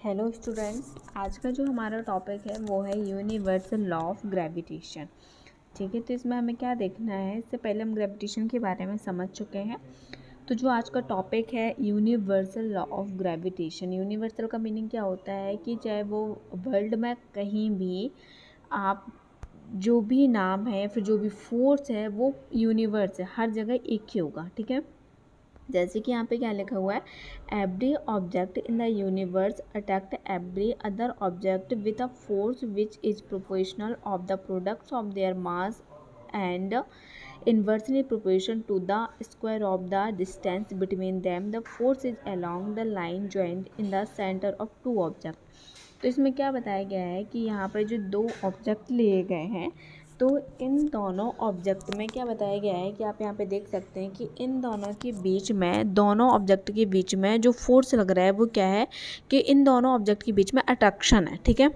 Hello students, आज का जो हमारा टॉपिक है वो है यूनिवर्सल लॉ ऑफ ग्रेविटेशन। ठीक है, तो इसमें हमें क्या देखना है, इससे पहले हम ग्रेविटेशन के बारे में समझ चुके हैं। तो जो आज का टॉपिक है universal law of gravitation, universal का मीनिंग क्या होता है कि चाहे वो वर्ल्ड में कहीं भी आप जो भी नाम है फिर जो भी फोर्स है वो यूनिवर्स है, हर जगह एक ही होगा। ठीक है, जैसे कि यहाँ पे क्या लिखा हुआ है, every object in the universe attract every other object with a force which is proportional of the products of their mass and inversely proportional to the square of the distance between them. The force is along the line joined in the center of two objects. तो इसमें क्या बताया गया है कि यहाँ पर जो दो ऑब्जेक्ट लिए गए हैं, तो इन दोनों ऑब्जेक्ट में क्या बताया गया है कि आप यहाँ पे देख सकते हैं कि इन दोनों के बीच में, दोनों ऑब्जेक्ट के बीच में जो फोर्स लग रहा है वो क्या है कि इन दोनों ऑब्जेक्ट के बीच में अट्रैक्शन है। ठीक है,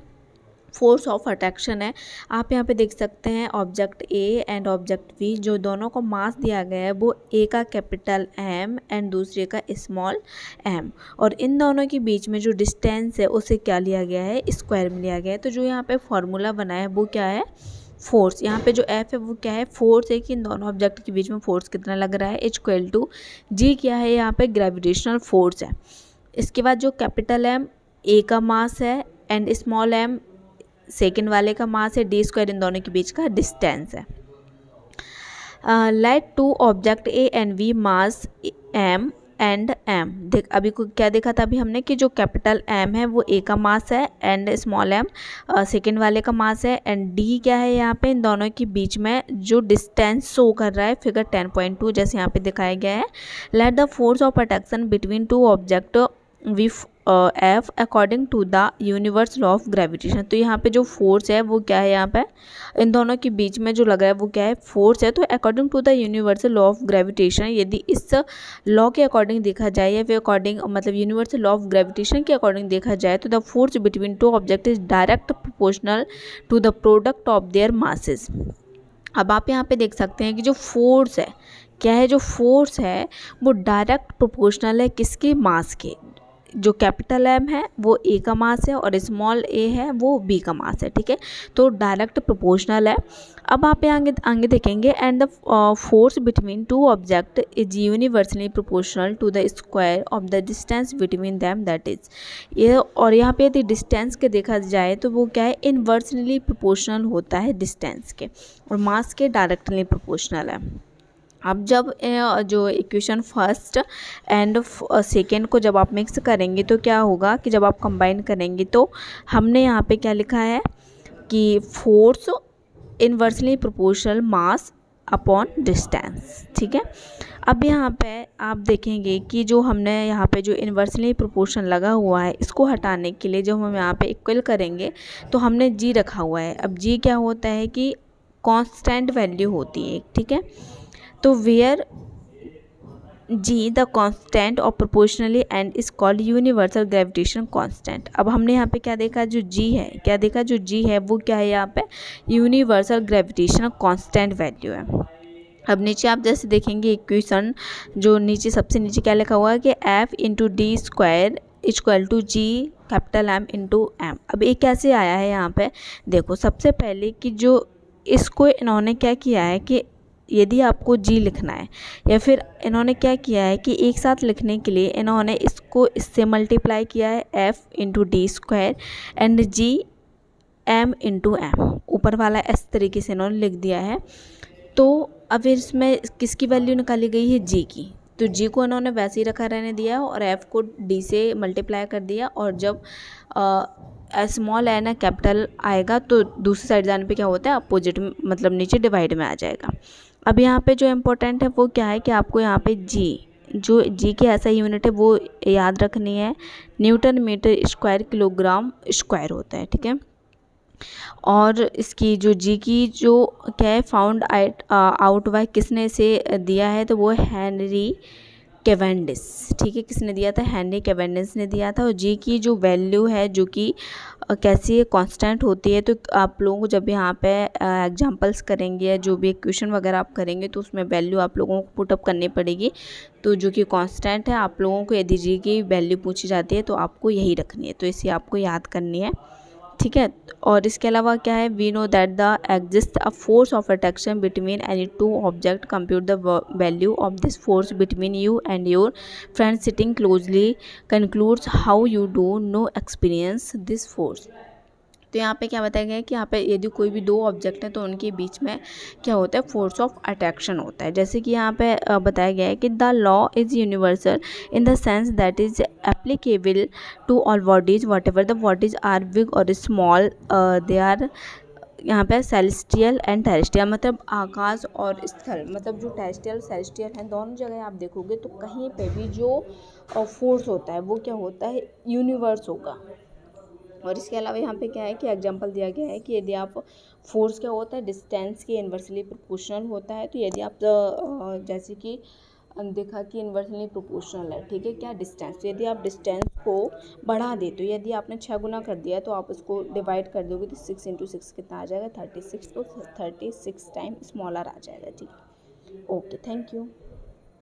फोर्स ऑफ अट्रैक्शन है। आप यहाँ पे देख सकते हैं object a and object b, जो दोनों को मास दिया गया है वो ए का कैपिटल एम एंड दूसरे का स्मॉल एम, और इन दोनों के बीच में जो डिस्टेंस है उसे क्या लिया गया है, स्क्वायर में लिया गया है। तो जो यहाँ पे फॉर्मूला बना है वो क्या है, फोर्स। यहाँ पे जो एफ है वो क्या है, फोर्स है कि इन दोनों ऑब्जेक्ट के बीच में फोर्स कितना लग रहा है, एच इक्वल टू जी क्या है, यहाँ पे ग्रेविटेशनल फोर्स है। इसके बाद जो कैपिटल एम ए का मास है एंड स्मॉल एम सेकेंड वाले का मास है, डी स्क्वायर इन दोनों के बीच का डिस्टेंस है। Let two object a and b mass m and m. देख अभी को क्या देखा था अभी हमने कि जो कैपिटल एम है वो ए का मास है एंड स्मॉल एम सेकेंड वाले का मास है, एंड डी क्या है, यहाँ पे इन दोनों के बीच में जो डिस्टेंस शो कर रहा है फिगर 10.2 जैसे यहाँ पे दिखाया गया है। Let the force of attraction between two object be f according to the universe law of gravitation. तो यहाँ पे जो फोर्स है वो क्या है, यहाँ पे इन दोनों के बीच में जो लग रहा है वो क्या है, फोर्स है। तो according to the universal law of gravitation, यदि इस लॉ के अकॉर्डिंग देखा जाए या फिर अकॉर्डिंग मतलब यूनिवर्सल लॉ ऑफ ग्रेविटेशन के अकॉर्डिंग देखा जाए, तो the force between two object is direct proportional to the product of their masses. अब आप यहाँ पे देख सकते हैं कि जो फोर्स है क्या है, जो फोर्स है वो डायरेक्ट प्रोपोर्शनल है किसके, मास के। जो कैपिटल एम है वो ए का मास है और स्मॉल ए है वो बी का मास है। ठीक है, तो डायरेक्ट प्रोपोर्शनल है। अब आप आगे आगे देखेंगे, and the force between two object is universally proportional to the square of the distance between them, that is ये। और यहाँ पे यदि डिस्टेंस के देखा जाए तो वो क्या है, इनवर्सली प्रोपोर्शनल होता है डिस्टेंस के, और मास के डायरेक्टली प्रोपोर्शनल है। अब जब जो इक्वेशन फर्स्ट एंड सेकेंड को जब आप मिक्स करेंगे तो क्या होगा कि जब आप कंबाइन करेंगे तो हमने यहाँ पे क्या लिखा है कि force inversely proportional mass upon distance. ठीक है, अब यहाँ पे आप देखेंगे कि जो हमने यहाँ पे जो इनवर्सली प्रोपोर्शन लगा हुआ है इसको हटाने के लिए जब हम यहाँ पे इक्वल करेंगे तो हमने जी रखा हुआ है। अब जी क्या होता है कि कांस्टेंट वैल्यू होती है। ठीक है, तो where G the constant of proportionally and is called universal gravitation constant. अब हमने यहाँ पे क्या देखा, जो जी है, क्या देखा, जो जी है वो क्या है, यहाँ पे यूनिवर्सल ग्रेविटेशन कांस्टेंट वैल्यू है। अब नीचे आप जैसे देखेंगे इक्वेशन, जो नीचे सबसे नीचे क्या लिखा हुआ है कि F into D square equal to G capital M into M. अब ये कैसे आया है, यहाँ पे देखो सबसे पहले कि जो इसको इन्होंने क्या किया है कि यदि आपको जी लिखना है, या फिर इन्होंने क्या किया है कि एक साथ लिखने के लिए इन्होंने इसको इससे मल्टीप्लाई किया है, F into D square and G M into M, ऊपर वाला इस तरीके से इन्होंने लिख दिया है। तो अब इसमें किसकी वैल्यू निकाली गई है, जी की। तो जी को इन्होंने वैसे ही रखा रहने दिया और एफ़ को डी से मल्टीप्लाई कर दिया, और जब स्मॉल एन कैपिटल आएगा तो दूसरी साइड जाने पे क्या होता है, अपोजिट मतलब नीचे डिवाइड में आ जाएगा। अब यहाँ पे जो इम्पोर्टेंट है वो क्या है कि आपको यहाँ पे जी, जो जी की ऐसा यूनिट है वो याद रखनी है, newton metre square kilogram square होता है। ठीक है, और इसकी जो जी की जो क्या है, फाउंड आउट बाय किसने से दिया है, तो वो हेनरी कैवेंडिश, ठीक है, किसने दिया था, हेनरी कैवेंडिश ने दिया था। और जी की जो वैल्यू है जो कि कैसी कांस्टेंट होती है, तो आप लोगों को जब यहाँ पे एग्जांपल्स करेंगे या जो भी क्वेश्चन वगैरह आप करेंगे तो उसमें वैल्यू आप लोगों को पुटअप करनी पड़ेगी। तो जो कि कांस्टेंट है, आप लोगों को यदि जी की वैल्यू पूछी जाती है तो आपको यही रखनी है, तो इसे आपको याद करनी है, ठीक है। और इसके अलावा क्या है, we know that the exist a force of attraction between any two object, compute the value of this force between you and your friend sitting closely, concludes how you do know experience this force. तो यहाँ पे क्या बताया गया है कि यहाँ पे यदि कोई भी दो ऑब्जेक्ट हैं तो उनके बीच में क्या होता है, फोर्स ऑफ अट्रैक्शन होता है। जैसे कि यहाँ पे बताया गया है कि the law is universal in the sense that is applicable to all bodies whatever the bodies are big और स्मॉल, दे आर, यहाँ पे सेलेस्टियल एंड टेरेस्ट्रियल, मतलब आकाश और स्थल, मतलब जो टेरेस्ट्रियल सेलेस्टियल हैं दोनों जगह आप देखोगे तो कहीं पे भी जो फोर्स होता है वो क्या होता है, यूनिवर्स होगा। और इसके अलावा यहाँ पे क्या है कि एग्जांपल दिया गया है कि यदि आप फोर्स क्या होता है, डिस्टेंस के इन्वर्सली प्रोपोर्शनल होता है। तो यदि आप जैसे कि देखा कि इन्वर्सली प्रोपोर्शनल है, ठीक है, क्या डिस्टेंस, तो यदि आप डिस्टेंस को बढ़ा दे, तो यदि आपने 6 गुना कर दिया तो आप उसको डिवाइड कर दोगे तो 6 × 6 कितना आ जाएगा, 36, तो 36 टाइम स्मॉलर आ जाएगा, ठीक है। Okay, thank you.